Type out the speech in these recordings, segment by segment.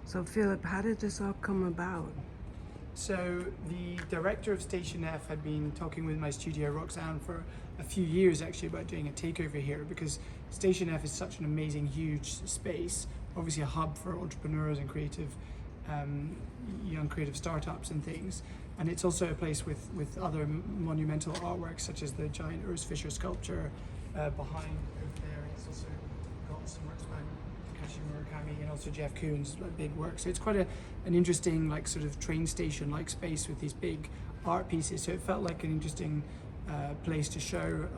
So Philip, how did this all come about? So the director of Station F had been talking with my studio Roxanne for a few years actually about doing a takeover here, because Station F is such an amazing, huge space, obviously a hub for entrepreneurs and creative, young creative startups and things. And it's also a place with other monumental artworks such as the giant Urs Fischer sculpture behind over there. It's also got some works by Takashi Murakami and also Jeff Koons, big work. So it's quite an interesting, like, sort of train station like space with these big art pieces. So it felt like an interesting place to show,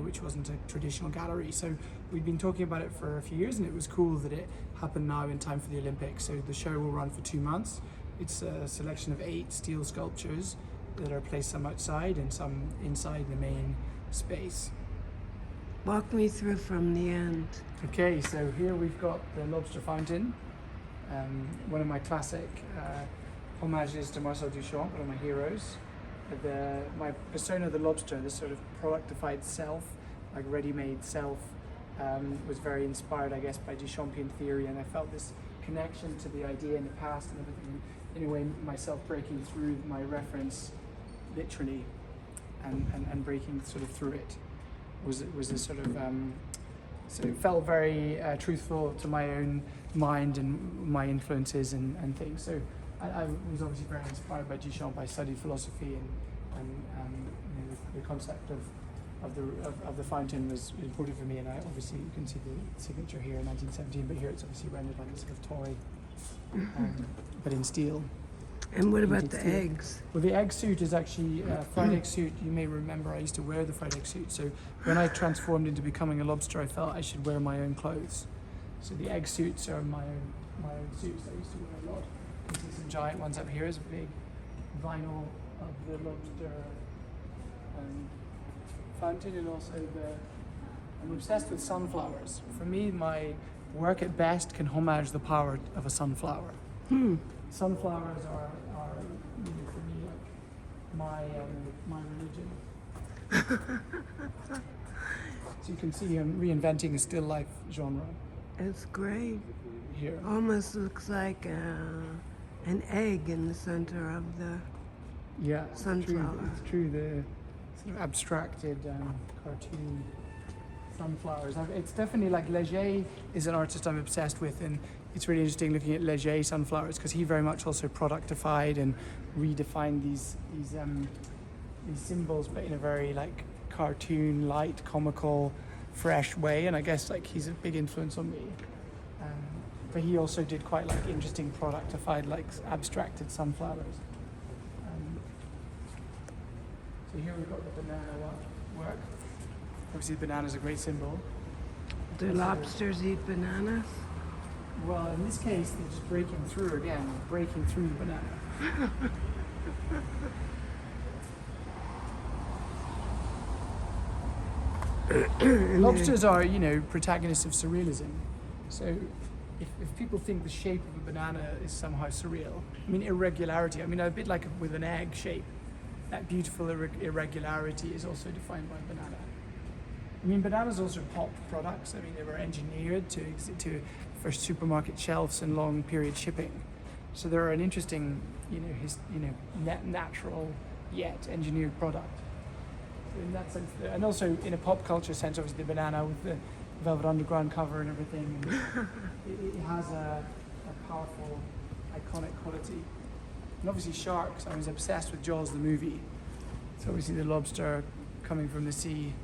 which wasn't a traditional gallery. So we'd been talking about it for a few years, and it was cool that it happened now in time for the Olympics. So the show will run for 2 months. It's a selection of 8 steel sculptures that are placed some outside and some inside the main space. Walk me through from the end. Okay, so here we've got the Lobster Fountain, one of my classic homages to Marcel Duchamp, one of my heroes. My persona, the lobster, this sort of productified self, like ready-made self, was very inspired, I guess, by Duchampian theory, and I felt this connection to the idea in the past and everything, in a way myself breaking through my reference literally and breaking sort of through it was a sort of so it felt very truthful to my own mind and my influences and things. So I was obviously very inspired by Duchamp. I studied philosophy and the concept of the fountain was important for me, and obviously you can see the signature here in 1917, but here it's obviously rendered like a sort of toy, but in steel. And what about the eggs? Well, the egg suit is actually a fried egg suit. You may remember I used to wear the fried egg suit. So when I transformed into becoming a lobster, I felt I should wear my own clothes. So the egg suits are my own suits I used to wear a lot. You can see some giant ones up here. There's a big vinyl of the lobster fountain, and also I'm obsessed with sunflowers. For me, my work at best can homage the power of a sunflower. Sunflowers are for me, like my religion. So you can see I'm reinventing a still life genre It's great. here. Almost looks like an egg in the center of the Yeah, sunflower. It's true. The sort of abstracted cartoon sunflowers. It's definitely like Leger is an artist I'm obsessed with, and it's really interesting looking at Leger sunflowers because he very much also productified and redefined these symbols, but in a very like cartoon, light, comical, fresh way. And I guess like he's a big influence on me. But he also did quite like interesting productified, like abstracted sunflowers. So here we've got the banana work. Obviously, the banana is a great symbol. Do lobsters eat bananas? Well, in this case, they're just breaking through again, breaking through the banana. Lobsters are, protagonists of surrealism. So if people think the shape of a banana is somehow surreal, irregularity, a bit like with an egg shape, that beautiful irregularity is also defined by banana. Bananas are also pop products. They were engineered for supermarket shelves and long period shipping. So they're an interesting, natural yet engineered product. So in that sense, and also in a pop culture sense, obviously the banana with the Velvet Underground cover and everything, and it has a powerful, iconic quality. And obviously sharks. I was obsessed with Jaws the movie. So obviously the lobster coming from the sea,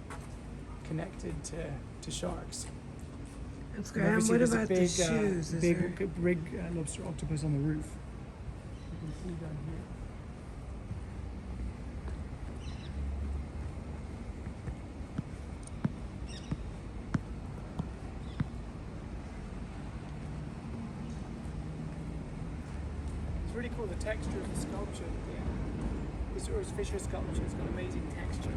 connected to sharks. That's great. And what about the shoes? Big lobster octopus on the roof. You can see down here. It's really cool, the texture of the sculpture. This Urs Fischer sculpture has got amazing texture.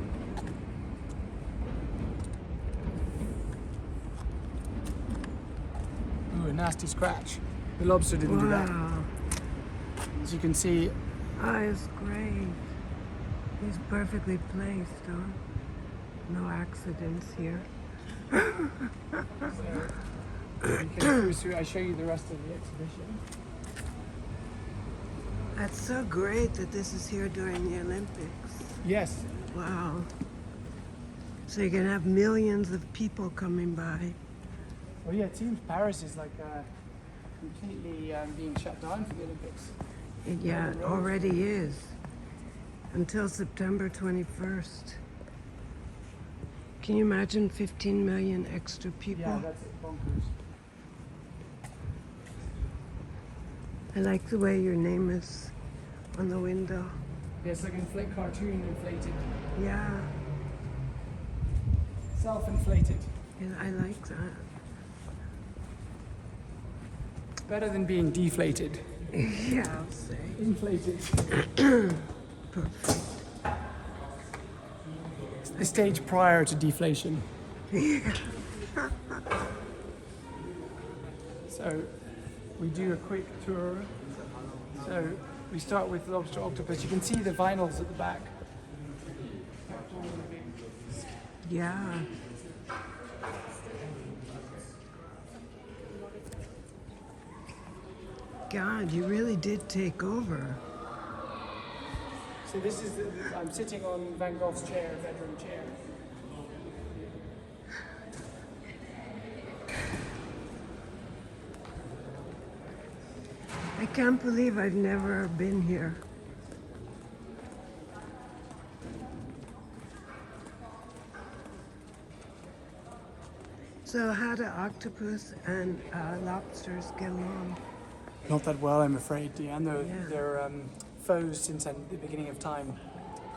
Ooh, a nasty scratch. The lobster didn't do that. As you can see. Oh, it's great. He's perfectly placed, huh? No accidents here. I show you the rest of the exhibition. That's so great that this is here during the Olympics. Yes. Wow. So you're going to have millions of people coming by. Well, yeah, it seems Paris is like completely being shut down for the Olympics. Yeah, it already is. Until September 21st. Can you imagine 15 million extra people? Yeah, that's bonkers. I like the way your name is on the window. Yeah, it's like cartoon inflated. Yeah, Self-inflated. yeah, I like that. Better than being deflated. Yeah, I'll say. Inflated. Perfect. The stage prior to deflation. So we do a quick tour. So we start with lobster octopus. You can see the vinyls at the back. Yeah. God, you really did take over. So this is I'm sitting on Van Gogh's chair, bedroom chair. I can't believe I've never been here. So how do octopus and lobsters get along? Not that well, I'm afraid, Deanne. Yeah. They're foes since the beginning of time.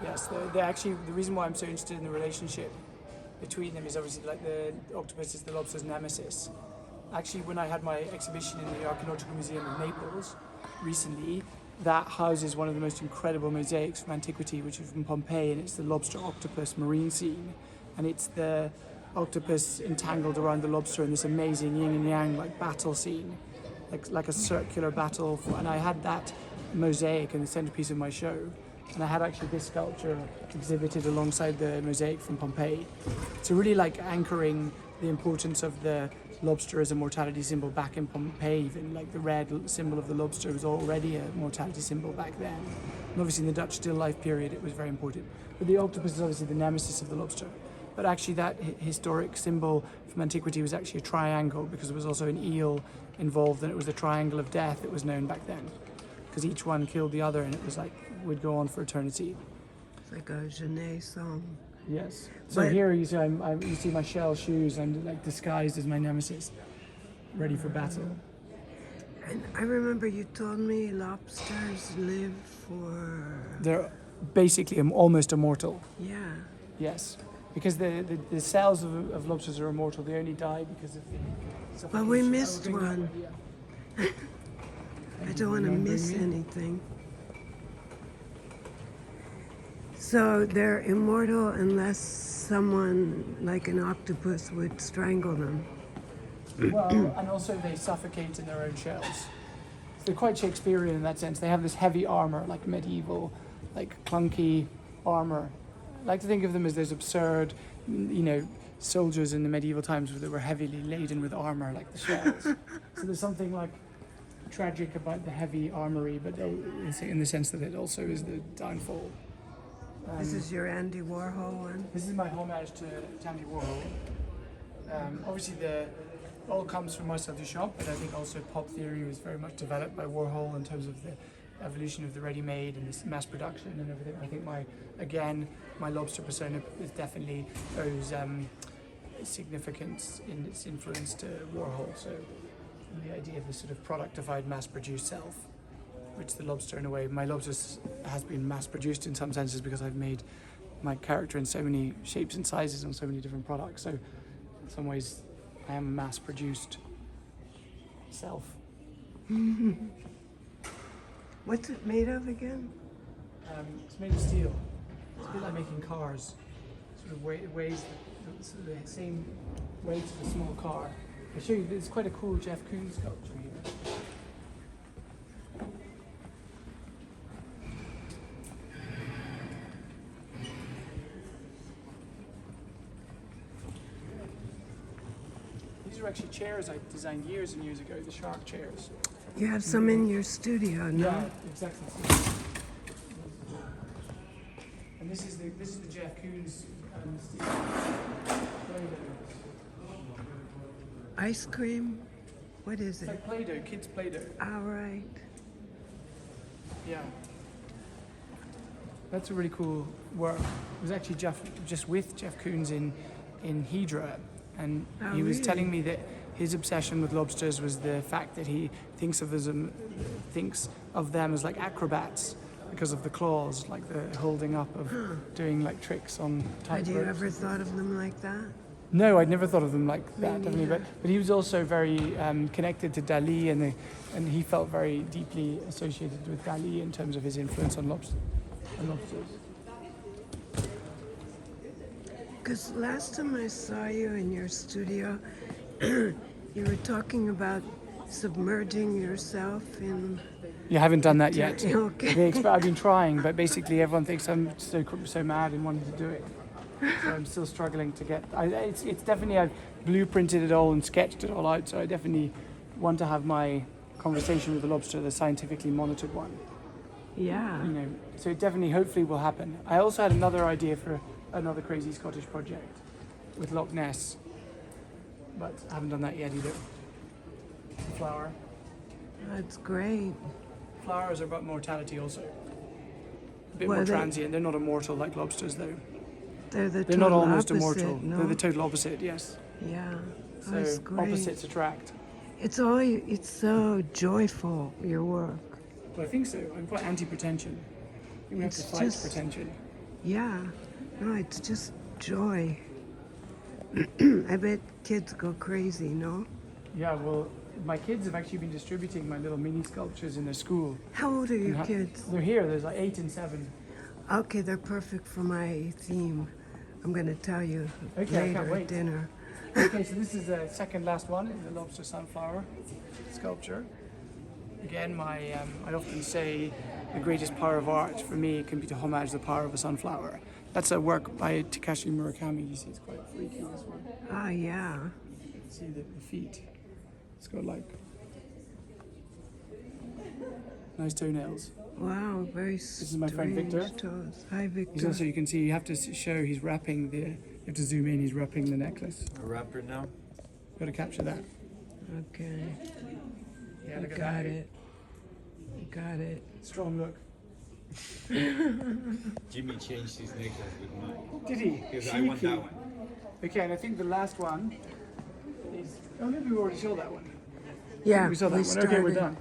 Yes, they're actually, the reason why I'm so interested in the relationship between them is obviously like the octopus is the lobster's nemesis. Actually, when I had my exhibition in the Archaeological Museum of Naples recently, that houses one of the most incredible mosaics from antiquity, which is from Pompeii, and it's the lobster octopus marine scene. And it's the octopus entangled around the lobster in this amazing yin and yang like battle scene, like a circular battle. And I had that mosaic in the centerpiece of my show, and I had actually this sculpture exhibited alongside the mosaic from Pompeii. So really like anchoring the importance of the lobster as a mortality symbol back in Pompeii. Even like the red symbol of the lobster was already a mortality symbol back then. And obviously in the Dutch still life period it was very important. But the octopus is obviously the nemesis of the lobster. But actually that historic symbol from antiquity was actually a triangle, because there was also an eel involved, and it was the triangle of death, it was known back then. Because each one killed the other, and it was like, would go on for eternity. It's like a Genet song. Yes. So But- here you see, you see my shell shoes, I'm like disguised as my nemesis, ready for battle. And I remember you told me lobsters live for... They're basically almost immortal. Yeah. Yes. Because the cells of lobsters are immortal. They only die because of the suffocation. But we missed Oh, one. yeah. I don't want to miss anything. So they're immortal unless someone like an octopus would strangle them. Well, and also they suffocate in their own shells. So they're quite Shakespearean in that sense. They have this heavy armor, like medieval, like clunky armor. I like to think of them as those absurd, soldiers in the medieval times that were heavily laden with armor, like the shells. So there's something like tragic about the heavy armory, but in the sense that it also is the downfall. This is your Andy Warhol one? This is my homage to Andy Warhol. Obviously, all comes from Marcel Duchamp, but I think also pop theory was very much developed by Warhol in terms of the evolution of the ready-made and this mass production and everything. I think my lobster persona is definitely owes significance in its influence to Warhol. So the idea of the sort of productified, mass-produced self, which the lobster, in a way, my lobster has been mass-produced in some senses because I've made my character in so many shapes and sizes and so many different products. So in some ways, I am a mass-produced self. What's it made of again? It's made of steel. It's a bit like making cars. Sort of weighs the same weight of a small car. I'll show you, it's quite a cool Jeff Koons sculpture here. These are actually chairs I designed years and years ago, the shark chairs. You have some in your studio, no? Yeah, exactly. And this is the Jeff Koons Steve. Ice cream? What is It's it? like Play-Doh, kids Play-Doh. All right. Yeah. That's a really cool work. It was actually just with Jeff Koons in Hydra, and Oh, he was really? telling me that his obsession with lobsters was the fact that he thinks of them as like acrobats because of the claws, like the holding up of doing like tricks on tight Had you ropes. ever thought of them like that? No, I'd never thought of them like that, definitely. neither. But he was also very connected to Dali, and he felt very deeply associated with Dali in terms of his influence on lobsters. Because last time I saw you in your studio, you were talking about submerging yourself in. You haven't done that yet. Okay. I've been trying, but basically everyone thinks I'm so mad and wanting to do it. So I'm still struggling to get. It's definitely, I've blueprinted it all and sketched it all out. So I definitely want to have my conversation with the lobster, the scientifically monitored one. Yeah. You know, so it definitely, hopefully, will happen. I also had another idea for another crazy Scottish project with Loch Ness, but I haven't done that yet either. Flower. That's great. Flowers are about mortality also. A bit Well, more they- transient. They're not immortal like lobsters, though. They're the They're not total almost opposite, immortal. No? They're the total opposite, yes. Yeah. So That's great. opposites attract. It's so joyful, your work. Well, I think so. I'm quite anti-pretension. I think we have to It's fight just- pretension. Yeah. No, it's just joy. I bet kids go crazy, no? Yeah, well, my kids have actually been distributing my little mini sculptures in their school. How old are your And kids? They're here. There's like 8 and 7. Okay, they're perfect for my theme. I'm going to tell you Okay, I can't later wait. at dinner. Okay, so this is the second last one, the lobster sunflower sculpture. Again, I often say the greatest power of art for me can be to homage the power of a sunflower. That's a work by Takashi Murakami. You see, it's quite freaky, this one. Ah, yeah. See the feet. It's got like nice toenails. Wow, very is my friend strange Victor. toes. Hi, He's Victor. also, you can see, you have to show he's wrapping you have to zoom in, he's wrapping the necklace. A rapper now? Got to capture that. Okay, Yeah, I look at got that. it. I got it. Strong look. Jimmy changed his necklace with mine. Did he? Because I want that one. Okay, and I think the last one is. Oh, maybe we already saw that one. Yeah, We saw that one. started. Okay, we're done.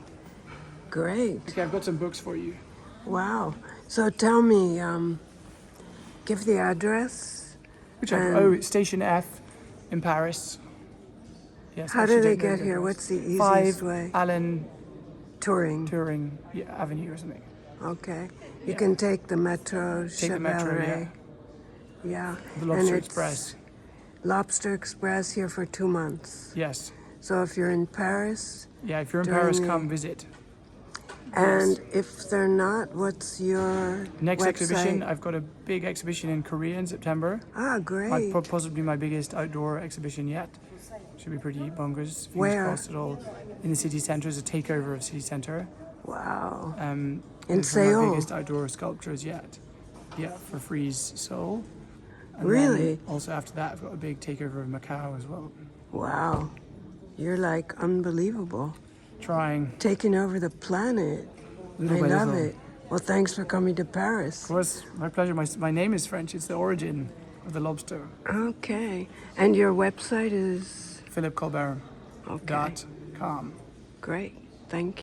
Great. Okay, I've got some books for you. Wow. So tell me, give the address. It's Station F in Paris. Yes. How actually do they don't know get the here? address. What's the easiest 5 way? Allen Touring. Turing Avenue or something. Okay. You Yeah. can take the metro, Take the metro, Chevrolet. Yeah. The Lobster it's Express. Lobster Express here for 2 months. Yes. So if you're in Paris, Yeah, if you're in During Paris, the- come visit. and if they're not, what's your Next website? exhibition, I've got a big exhibition in Korea in September. Ah, great. Possibly my biggest outdoor exhibition yet. Should be pretty bonkers. Fingers Where? crossed it all in the city centre. It's a takeover of city centre. Wow. In In my Seoul? biggest outdoor sculptures yet. Yeah, for Freeze Seoul. And Really? then also after that, I've got a big takeover of Macau as well. Wow. You're like unbelievable. Trying. Taking over the planet. Little I by love little. it. Well, thanks for coming to Paris. Of course, my pleasure. My name is French. It's the origin of the lobster. Okay. And your website is? Philip Colbert. Okay. .com. Great. Thank you.